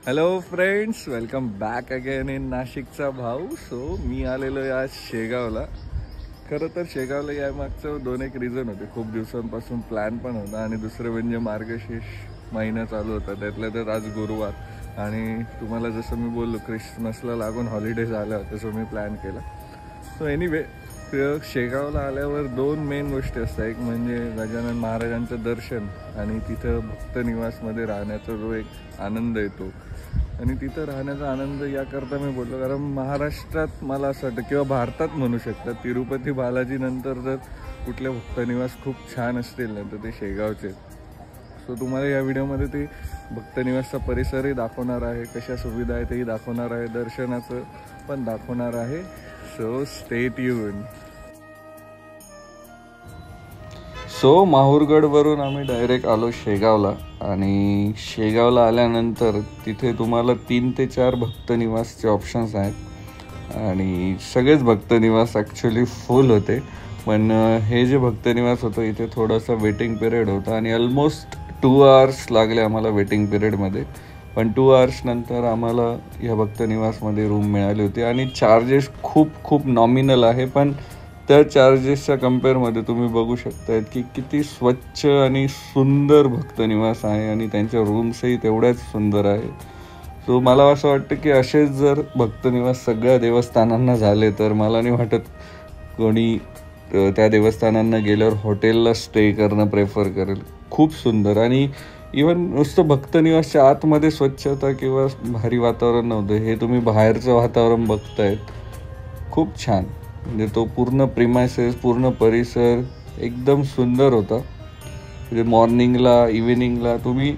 Hello friends, welcome back again in नाशिकचा भाऊ. So मी आलेलो आहे आज शेगावला. खरं तर शेगावला यामागचं दोन एक रिझन होते. खूप दिवसांपासून प्लॅन पण होता आणि दुसरं म्हणजे मार्गशीर्ष महिना चालू होता, त्यातल्या त्यात आज गुरुवार आणि तुम्हाला जसं मी बोललो क्रिसमसला लागून हॉलिडेज आल्या होत्या, सो मी प्लॅन केला. सो एनिवे शेगावला आल्यावर दोन मेन गोष्टी असतात. एक म्हणजे गजानन महाराजांचं दर्शन आणि तिथं भक्त निवासमध्ये राहण्याचा जो एक आनंद येतो. आणि तिथं राहण्याचा आनंद याकरता मी बोललो कारण महाराष्ट्रात मला असं वाटतं किंवा भारतात म्हणू शकतात, तिरुपती बालाजी नंतर जर कुठले भक्तनिवास खूप छान असतील ना तर ते शेगावचे. सो तुम्हाला या व्हिडिओमध्ये ते भक्तनिवासचा परिसरही दाखवणार आहे, कशा सुविधा आहे तेही दाखवणार आहे, दर्शनाचं पण दाखवणार आहे. So stay tune. सो माहूरगडवरून आम्ही डायरेक्ट आलो शेगावला आणि शेगावला आल्यानंतर तिथे तुम्हाला 3 ते 4 भक्तनिवासचे ऑप्शन्स आहेत आणि सगळेच भक्तनिवास ॲक्च्युली फुल होते. पण हे जे भक्तनिवास होतं इथे थोडंसं वेटिंग पिरियड होतं आणि ऑलमोस्ट 2 आवर्स लागले आम्हाला वेटिंग पिरियडमध्ये. पण 2 आवर्स नंतर आम्हाला या भक्तनिवासमध्ये रूम मिळाली होती आणि चार्जेस खूप नॉमिनल आहे. पण त्या चार्जेसच्या कम्पेअरमध्ये तुम्ही बघू शकतायत की किती स्वच्छ आणि सुंदर भक्तनिवास आहे आणि त्यांच्या रूम्सही तेवढ्याच सुंदर आहे. सो मला असं वाटतं की असेच जर भक्तनिवास सगळ्या देवस्थानांना झाले तर मला नाही वाटत कोणी त्या देवस्थानांना गेल्यावर हॉटेलला स्टे करणं प्रेफर करेल. खूप सुंदर आणि इवन नुसतं भक्तनिवासच्या आतमध्ये स्वच्छता किंवा भारी वातावरण नव्हतं, हे तुम्ही बाहेरचं वातावरण बघतायत. खूप छान, म्हणजे तो पूर्ण प्रिमायसेस, पूर्ण परिसर एकदम सुंदर होता. म्हणजे मॉर्निंगला इव्हिनिंगला तुम्ही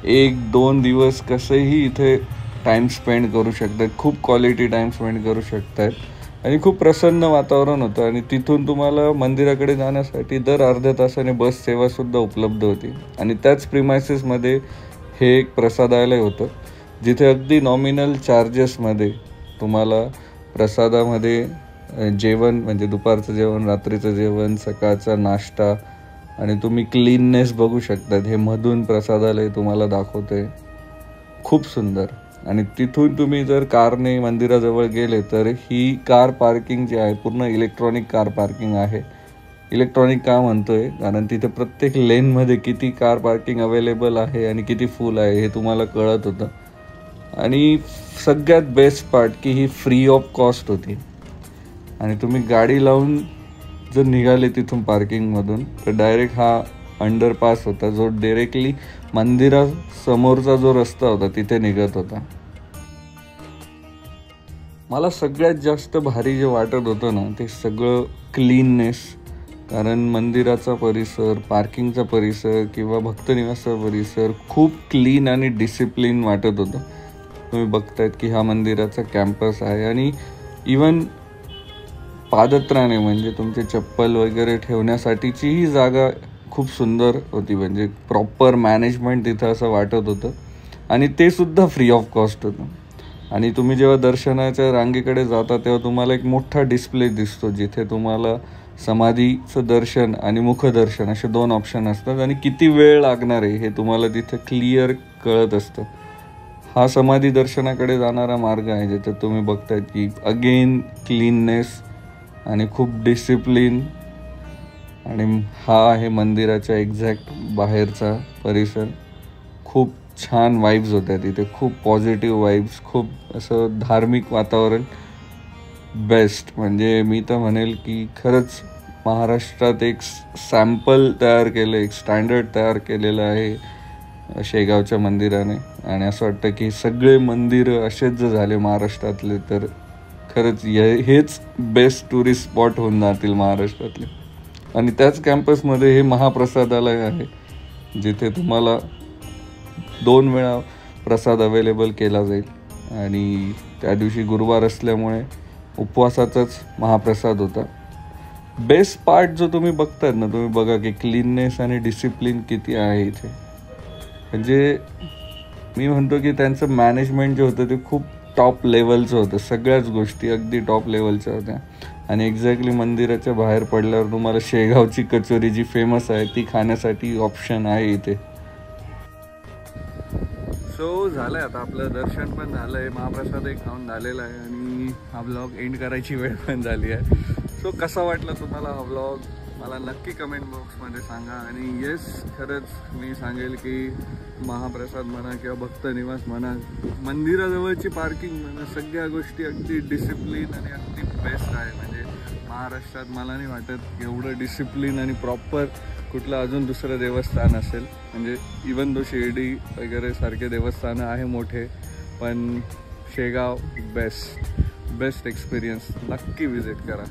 1-2 दिवस कसंही इथे टाईम स्पेंड करू शकतात. खूप क्वालिटी टाईम स्पेंड करू शकतात आणि खूप प्रसन्न वातावरण होतं. आणि तिथून तुम्हाला मंदिराकडे जाण्यासाठी दर अर्ध्या तासाने बस सेवासुद्धा उपलब्ध होती. आणि त्याच प्रिमायसेसमध्ये हे एक प्रसादालय होतं जिथे अगदी नॉमिनल चार्जेसमध्ये तुम्हाला प्रसादामध्ये जेवण म्हणजे दुपारचं जेवण, रात्रीचं जेवण, सकाळचा नाश्ता आणि तुम्ही क्लीननेस बघू शकतात. हे मधून प्रसादालय तुम्हाला दाखवते. खूप सुंदर. आणि तिथून तुम्ही जर कारने मंदिराजवळ गेले तर ही कार पार्किंग जी आहे पूर्ण इलेक्ट्रॉनिक कार पार्किंग आहे. इलेक्ट्रॉनिक का म्हणतोय कारण तिथे प्रत्येक लेनमध्ये किती कार पार्किंग अवेलेबल आहे आणि किती फुल आहे हे तुम्हाला कळत होतं. आणि सगळ्यात बेस्ट पार्ट की ही फ्री ऑफ कॉस्ट होती. आणि तुम्ही गाडी लावून जर निघाले तिथून पार्किंगमधून तर डायरेक्ट हा अंडरपास होता जो डायरेक्टली मंदिरासमोरचा जो रस्ता होता तिथे निघत होता. मला सगळ्यात जास्त भारी जे वाटत होतं ना ते सगळं क्लीननेस. कारण मंदिराचा परिसर, पार्किंगचा परिसर किंवा भक्तनिवासचा परिसर खूप क्लीन आणि डिसिप्लिन वाटत होतं. तुम्ही बघतायत की हा मंदिराचा कॅम्पस आहे आणि इवन पादत्राणे म्हणजे तुमचे चप्पल वगैरे ठेवण्यासाठीचीही जागा खूप सुंदर होती. म्हणजे प्रॉपर मॅनेजमेंट तिथं असं वाटत होतं आणि ते सुद्धा फ्री ऑफ कॉस्ट होतं. आणि तुम्ही जेव्हा दर्शनाच्या रांगेकडे जाता तेव्हा तुम्हाला एक मोठा डिस्प्ले दिसतो जिथे तुम्हाला समाधीचं दर्शन आणि मुखदर्शन असे 2 ऑप्शन असतात आणि किती वेळ लागणार आहे हे तुम्हाला तिथे क्लिअर कळत असतं. हा समाधी दर्शनाकडे जाणारा मार्ग आहे जिथे तुम्ही बघतायत की अगेन क्लीननेस आणि खूप डिसिप्लिन. आणि हा आहे मंदिराच्या एक्झॅक्ट बाहेरचा परिसर. खूप छान वाईब्स होत्या तिथे, खूप पॉझिटिव्ह वाईब्स, खूप असं धार्मिक वातावरण. बेस्ट. म्हणजे मी तर म्हणेल की खरंच महाराष्ट्रात एक सॅम्पल तयार केलं, एक स्टँडर्ड तयार केलेलं आहे शेगावच्या मंदिराने. आणि असं वाटतं की सगळे मंदिरं असेच जर झाले महाराष्ट्रातले तर खरंच हेच बेस्ट टुरिस्ट स्पॉट होऊन जातील महाराष्ट्रातले. आणि त्याच कॅम्पसमध्ये हे महाप्रसादालय आहे जिथे तुम्हाला 2 वेळा प्रसाद अवेलेबल केला जाईल. आणि त्या दिवशी गुरुवार असल्यामुळे उपवासाचाच महाप्रसाद होता. बेस्ट पार्ट जो तुम्ही बघतायत ना, तुम्ही बघा की क्लीननेस आणि डिसिप्लिन किती आहे इथे. म्हणजे मी म्हणतो की त्यांचं मॅनेजमेंट जे होतं ते खूप टॉप लेवलचं होतं. सगळ्याच गोष्टी अगदी टॉप लेवलच्या होत्या. आणि एक्झॅक्टली मंदिराच्या बाहेर पडल्यावर तुम्हाला शेगावची कचोरी जी फेमस आहे ती खाण्यासाठी ऑप्शन आहे इथे. सो झालंय आता आपलं दर्शन पण झालंय, महाप्रसादही खाऊन झालेला आहे आणि हा ब्लॉग एंड करायची वेळ पण झाली आहे. सो कसा वाटला तुम्हाला हा ब्लॉग मला नक्की कमेंट बॉक्समध्ये सांगा. आणि येस, खरंच मी सांगेल की महाप्रसाद म्हणा किंवा भक्त निवास म्हणा, मंदिराजवळची पार्किंग म्हणा, सगळ्या गोष्टी अगदी डिसिप्लिन आणि अगदी बेस्ट आहे. म्हणजे महाराष्ट्रात मला नाही वाटत एवढं डिसिप्लिन आणि प्रॉपर कुठलं अजून दुसरं देवस्थान असेल. म्हणजे इवन दो शिर्डी वगैरे सारखे देवस्थानं आहे मोठे, पण शेगाव बेस्ट एक्सपिरियन्स. नक्की विजिट करा.